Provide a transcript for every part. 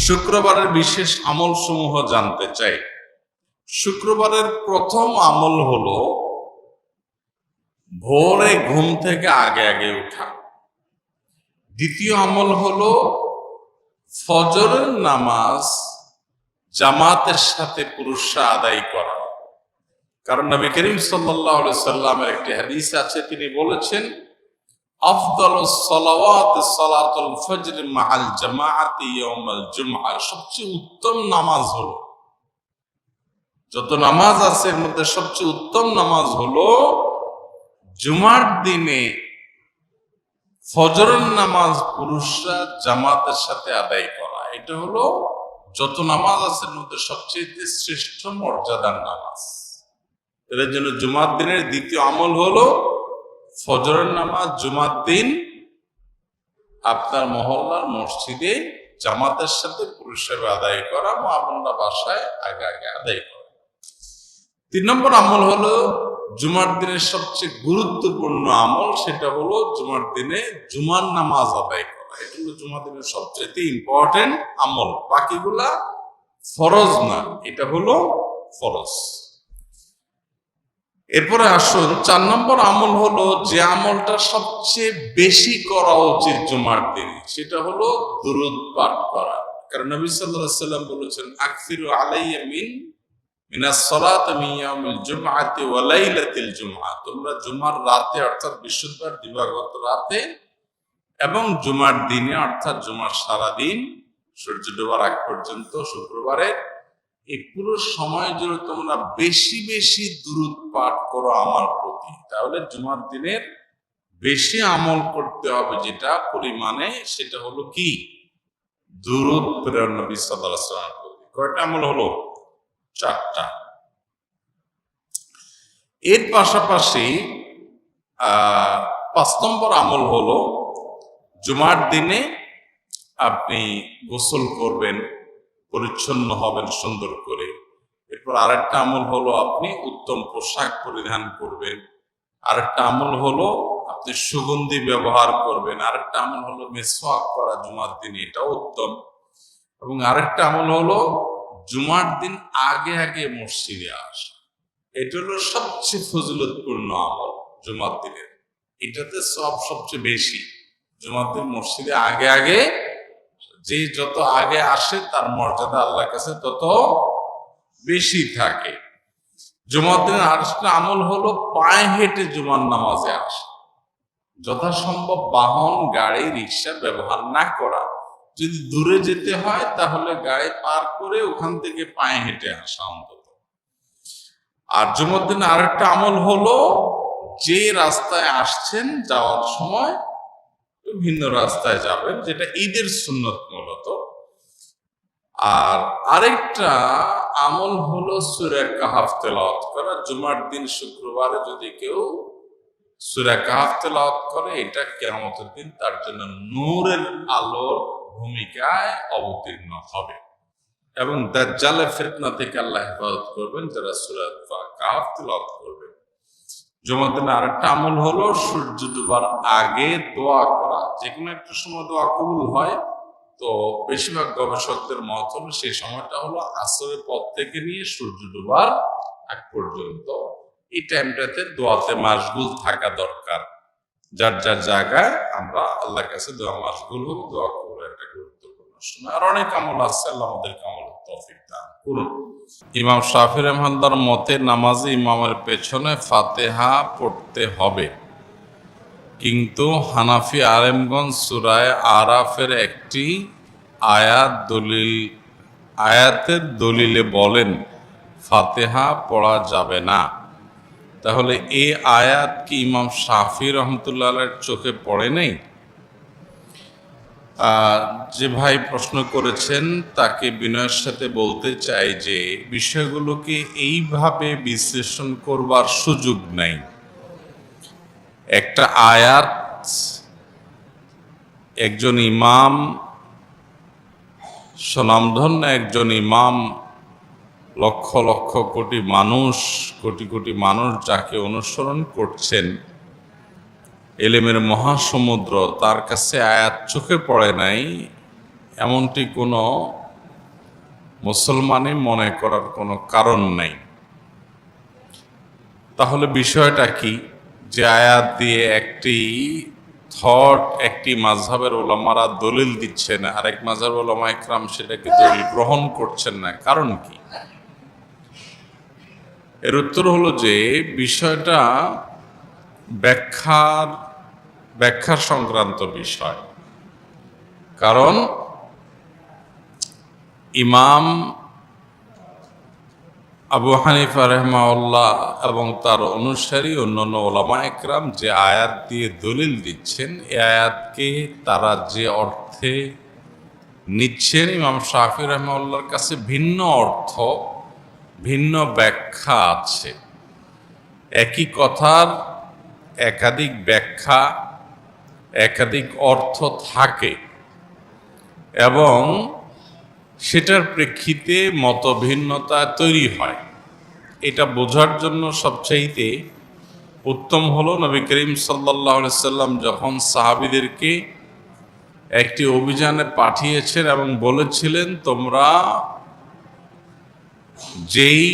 শুক্রবারের বিশেষ আমল সমূহ জানতে চাই। শুক্রবারের প্রথম আমল হলো ভোরে ঘুম থেকে আগে আগে উঠা। দ্বিতীয় আমল হলো ফজরের নামাজ জামাতের সাথে পুরুষরা আদায় করা। কারণ নবী করিম সাল্লাল্লাহু আলাইহি সাল্লামের একটি হাদিস আছে, তিনি বলেছেন, আফদালুস সালাওয়াত সালাতুল ফজর মাআল জামাআতি ইয়াউমাল জুমআহ। সবচেয়ে উত্তম নামাজ হলো, যত নামাজ আছে এর মধ্যে সবচেয়ে উত্তম নামাজ হলো জুমার দিনে ফজরের নামাজ পুরুষরা জামাতের সাথে আদায় করা। এটা হলো যত নামাজ আছে এর মধ্যে সবচেয়ে শ্রেষ্ঠ মর্যাদার নামাজ। এর জন্য জুমার দিনের দ্বিতীয় আমল হলো ফজরের নামাজ জুমার দিন আপনার মহল্লার মসজিদে জামাতের সাথে পুরুষরা আদায় করা, মা বোনরা বাসায় আগে আগে আদায় করা। 3 নম্বর আমল হলো জুমার দিনের সবচেয়ে গুরুত্বপূর্ণ আমল, সেটা হলো জুমার দিনে জুমার নামাজ আদায় করা। এটা হলো জুমার দিনের সবচেয়ে ইম্পর্টেন্ট আমল, বাকিগুলা ফরজ না, এটা হলো ফরজ। এরপরে আসুন 4 নম্বর আমল হলো যে আমলটা সবচেয়ে বেশি করা উচিত জুমার দিনে, সেটা হলো দুরূদ পাঠ করা। কারণ নবী সাল্লাল্লাহু আলাইহি সাল্লাম বলেছেন, আকসিরু আলাইয়া মিনাস সালাতি মিন ইয়াউমিল জুমআতি ওয়া লাইলাতিল জুমআহ। তোমরা জুমার রাতে অর্থাৎ বৃহস্পতিবার দিবাগত রাতে এবং জুমার দিনে অর্থাৎ জুমার সারা দিন সূর্য ডোবার আগ পর্যন্ত শুক্রবারে এই পুরো সময় জুড়ে তোমরা বেশি বেশি দুরূদ পাঠ করো আমার প্রতি। তাহলে জুমার দিনের বেশি আমল করতে হবে, যেটা পরিমাণে, সেটা হলো কি? দুরূদ প্রেরণ নবী সাল্লাল্লাহু আলাইহি ওয়াসাল্লাম প্রতি। কয়টা আমল হলো? 4টা। এর পাশাপাশি 5 নম্বর আমল হলো জুমার দিনে আপনি গোসল করবেন, পরিচ্ছন্ন হবেন সুন্দর করে। এরপর আরেকটা আমল হলো আপনি উত্তম পোশাক পরিধান করবেন। আরেকটা আমল হলো আপনি সুগন্ধি ব্যবহার করবেন। আরেকটা আমল হলো মিসওয়াক করা জুমার দিনে, এটাও উত্তম। এবং আরেকটা আমল হলো জুমার দিন আগে আগে মসজিদে আসা। এটা হলো সবচেয়ে ফজিলতপূর্ণ আমল জুমার দিনের, এটাতে সবচেয়ে বেশি। জুমার দিন মসজিদে আগে আগে, যে যত আগে আসে তার মর্যাদা আল্লাহর কাছে তত বেশি থাকে। জুমার দিনের আরেকটা আমল হলো পায়ে হেঁটে জুমার নামাজে আসা। যথাসম্ভব বাহন, গাড়ি, রিক্সা ব্যবহার না করা। যদি দূরে যেতে হয় তাহলে গাড়ি পার করে ওখান থেকে পায়ে হেঁটে আসা অন্তত। আর জুমার দিনে আরেকটা আমল হলো যে রাস্তায় আসছেন যাওয়ার সময় ভিন্ন রাস্তায় যাবেন, যেটা ঈদের সুন্নত মূলত। আর আরেকটা আমল হলো সূরা কাহফ তেলাওয়াত করা। জুমার দিন শুক্রবারে যদি কেউ সূরা কাহফ তেলাওয়াত করে, এটা কিয়ামতের দিন তার জন্য নূরের আলোর ভূমিকায় অবতীর্ণ হবে এবং দাজ্জালের ফিতনা থেকে আল্লাহ হেফাজত করবেন যারা সূরা কাহফ তেলাওয়াত করবে। জুমার দিনে আরেকটা আমল হলো সূর্য ডুবার আগে দোয়া করা। যে কোনো একটা সময় দোয়া কবুল হয়, তো বেশিরভাগ গবেষকদের মত হলো সেই সময়টা হলো আসরের পর থেকে নিয়ে সূর্য ডুবার আগ পর্যন্ত। এই টাইমটাতে দোয়াতে মাশগুল থাকা দরকার। যার যার জায়গায় আমরা আল্লাহর কাছে দোয়া মাশগুল হব, দোয়া করবো, একটা গুরুত্বপূর্ণ সময়। আর অনেক আমল আছে, আল্লাহ আমাদেরকে আমলের তৌফিক দান করুন। ইমাম শাফিঈ রাহমাতুল্লাহর মতে নামাজে ইমামের পেছনে ফাতিহা পড়তে হবে, কিন্তু হানাফি আলেমগণ সূরা আরাফের একটি আয়াতের দলিলে বলেন ফাতিহা পড়া যাবে না। তাহলে এই আয়াত কি ইমাম শাফিঈ রাহমাতুল্লাহ আলাইহির চোখে পড়ে নেই? যে ভাই প্রশ্ন করেছেন তাকে বিনয়ের সাথে বলতে চাই যে বিষয়গুলোকে এইভাবে বিশ্লেষণ করবার সুযোগ নাই। একটা আয়াত একজন ইমাম, স্বনামধন্য একজন ইমাম, লক্ষ লক্ষ কোটি মানুষ যাকে অনুসরণ করছেন, এলেমের মহাসমুদ্র, তার কাছে আয়াত চোখে পড়ে নাই, এমনটি কোনো মুসলমানই মনে করার কোনো কারণ নাই। তাহলে বিষয়টা কি, যে আয়াত দিয়ে একটি মাযহাবের ওলামারা দলিল দিচ্ছেন, আরেক মাযহাবের ওলামা ইকরাম সেটাকে দলিল গ্রহণ করছেন না, কারণ কি? এর উত্তর হলো যে বিষয়টা ব্যাখ্যার সংক্রান্ত বিষয়। কারণ ইমাম আবু হানিফা রাহিমাহুল্লাহ এবং তার অনুসারী অন্যান্য ওলামা ইকরাম যে আয়াত দিয়ে দলিল দিচ্ছেন, এই আয়াতকে তারা যে অর্থে নিচ্ছেন, ইমাম শাফি রাহিমাহুল্লাহর কাছে ভিন্ন অর্থ, ভিন্ন ব্যাখ্যা আছে। একই কথার একাধিক ব্যাখ্যা, একাধিক অর্থ থাকে এবং সেটার প্রেক্ষিতে মতভিন্নতা তৈরি হয়। এটা বোঝার জন্য সবচাইতে উত্তম হলো নবী করিম সাল্লাল্লাহু আলাইহি সাল্লাম যখন সাহাবীদেরকে একটি অভিযানে পাঠিয়েছেন এবং বলেছিলেন, তোমরা যেই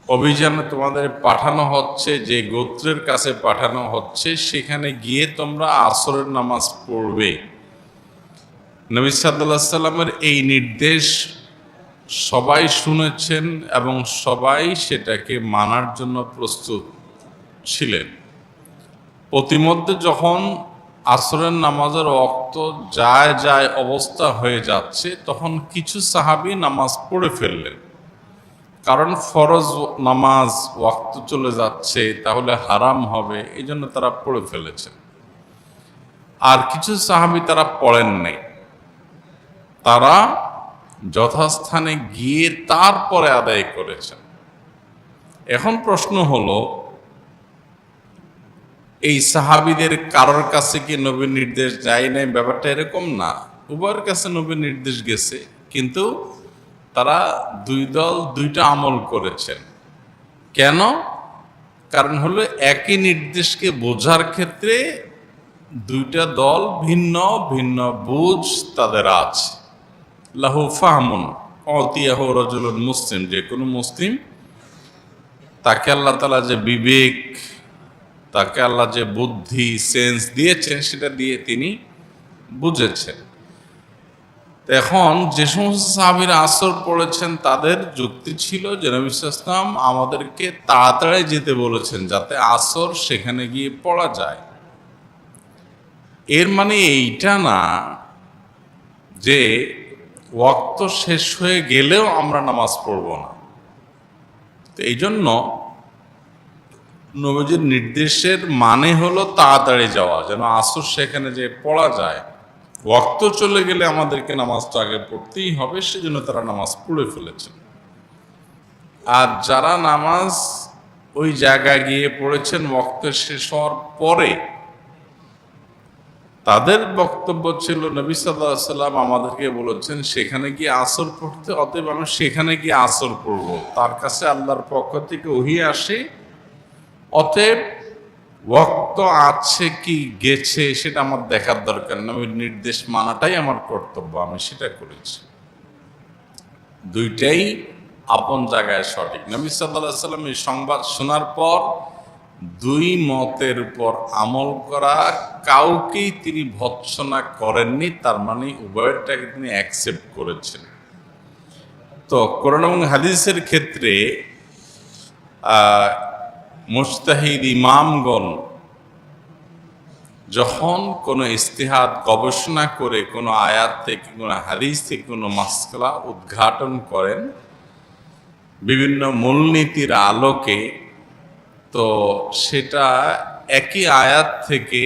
অভিযানে তোমাদের পাঠানো হচ্ছে, যে গোত্রের কাছে পাঠানো হচ্ছে, সেখানে গিয়ে তোমরা আসরের নামাজ পড়বে। নবী সাল্লাল্লাহু আলাইহি সাল্লামের এই নির্দেশ সবাই শুনেছেন এবং সবাই সেটাকে মানার জন্য প্রস্তুত ছিলেন। প্রতিমধ্যে যখন আসরের নামাজের ওয়াক্ত যায় অবস্থা হয়ে যাচ্ছে, তখন কিছু সাহাবী নামাজ পড়ে ফেললেন। কারণ ফরজ নামাজ ওয়াক্ত চলে যাচ্ছে, তাহলে হারাম হবে, এই জন্য তারা পড়ে ফেলেছেন। আর কিছু সাহাবী তারা পড়েন নাই, তারা যথাস্থানে গিয়ে তারপরে আদায় করেছেন। এখন প্রশ্ন হলো, এই সাহাবীদের কারোর কাছে কি নবীর নির্দেশ যায় নাই? ব্যাপারটা এরকম না, উভয়ের কাছে নবীর নির্দেশ গেছে, কিন্তু তারা দুই দল দুইটা আমল করেছেন। কেন? কারণ হলো একই নির্দেশকে বোঝার ক্ষেত্রে দুইটা দল ভিন্ন ভিন্ন বুঝ তাদের আছে। লাহু ফাহমুন অতিয়াহু রাজুলুন মুসলিম, যে কোনো মুসলিম, তাকে আল্লাহ তাআলা যে বিবেক, তাকে আল্লাহ যে বুদ্ধি, সেন্স দিয়েছেন, সেটা দিয়ে তিনি বুঝেছেন। এখন যে সমস্ত সাহাবীরা আসর পড়েছেন, তাদের যুক্তি ছিল যে নবী সাল্লাল্লাহু আলাইহি ওয়াসাল্লাম আমাদেরকে তাড়াতাড়ি যেতে বলেছেন যাতে আসর সেখানে গিয়ে পড়া যায়। এর মানে এইটা না যে ওয়াক্ত শেষ হয়ে গেলেও আমরা নামাজ পড়ব না। তো এই জন্য নবীজির নির্দেশের মানে হলো তাড়াতাড়ি যাওয়া, যেন আসর সেখানে যে পড়া যায়। ওয়াক্ত চলে গেলে আমাদেরকে নামাজটা আগে পড়তেই হবে, সেজন্য তারা নামাজ পড়ে ফেলেছেন। আর যারা নামাজ ওই জায়গায় গিয়ে পড়েছেন ওয়াক্ত শেষ হওয়ার পরে, তাদের বক্তব্য ছিল নবী সাল্লাল্লাহু আলাইহি ওয়াসাল্লাম আমাদেরকে বলেছেন সেখানে গিয়ে আসর পড়তে, অতএব আমি সেখানে গিয়ে আসর পড়ব। তার কাছে আল্লাহর পক্ষ থেকে ওহী আসে, অতএব ওয়াক্ত আছে কি গেছে সেটা আমার দেখার দরকার, নবীর নির্দেশ মানাটাই আমার কর্তব্য, আমি সেটা করেছি। দুইটাই আপন জায়গায় সঠিক। নবী সাল্লাল্লাহু আলাইহি ওয়াসাল্লাম এই সংবাদ শোনার পর দুই মতের উপর আমল করা কাউকেই তিনি ভৎসনা করেননি, তার মানে উভয়টাকে তিনি অ্যাকসেপ্ট করেছেন। তো কোরআন এবং হাদিসের ক্ষেত্রে মুজতাহিদ ইমামগণ যখন কোনো ইজতিহাদ গবেষণা করে কোনো আয়াত থেকে, কোনো হাদিস থেকে কোনো মাসআলা উদ্ঘাটন করেন বিভিন্ন মূলনীতির আলোকে, তো সেটা একই আয়াত থেকে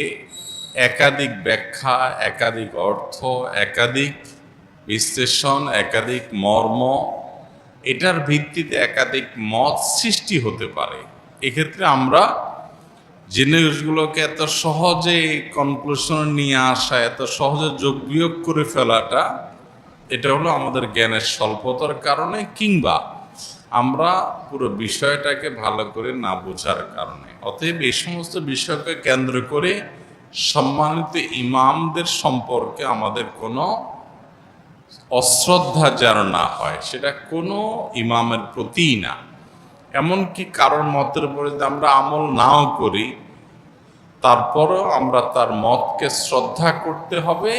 একাধিক ব্যাখ্যা, একাধিক অর্থ, একাধিক বিশ্লেষণ, একাধিক মর্ম, এটার ভিত্তিতে একাধিক মত সৃষ্টি হতে পারে। এক্ষেত্রে আমরা যে নিউজগুলোকে এত সহজে কনক্লুশন নিয়ে আসা, এত সহজে যোগ বিয়োগ করে ফেলাটা, এটা হলো আমাদের জ্ঞানের স্বল্পতার কারণে, কিংবা আমরা পুরো বিষয়টাকে ভালো করে না বোঝার কারণে। অতএব এই সমস্ত বিষয়কে কেন্দ্র করে সম্মানিত ইমামদের সম্পর্কে আমাদের কোনো অশ্রদ্ধা যেন না হয়, সেটা কোনো ইমামের প্রতিই না। এমনকি কারোর মতের উপরে যদি আমরা আমল নাও করি, তারপরও আমরা তার মতকে শ্রদ্ধা করতে হবে,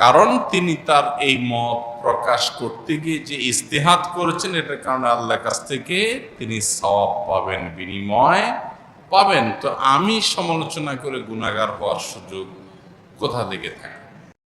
কারণ তিনি তার এই মত প্রকাশ করতে গিয়ে যে ইজতিহাদ করেছেন, এটার কারণে আল্লাহর কাছ থেকে তিনি সওয়াব পাবেন, বিনিময় পাবেন। তো আমি সমালোচনা করে গুনাহগার হওয়ার সুযোগ কোথা থেকে থাকে?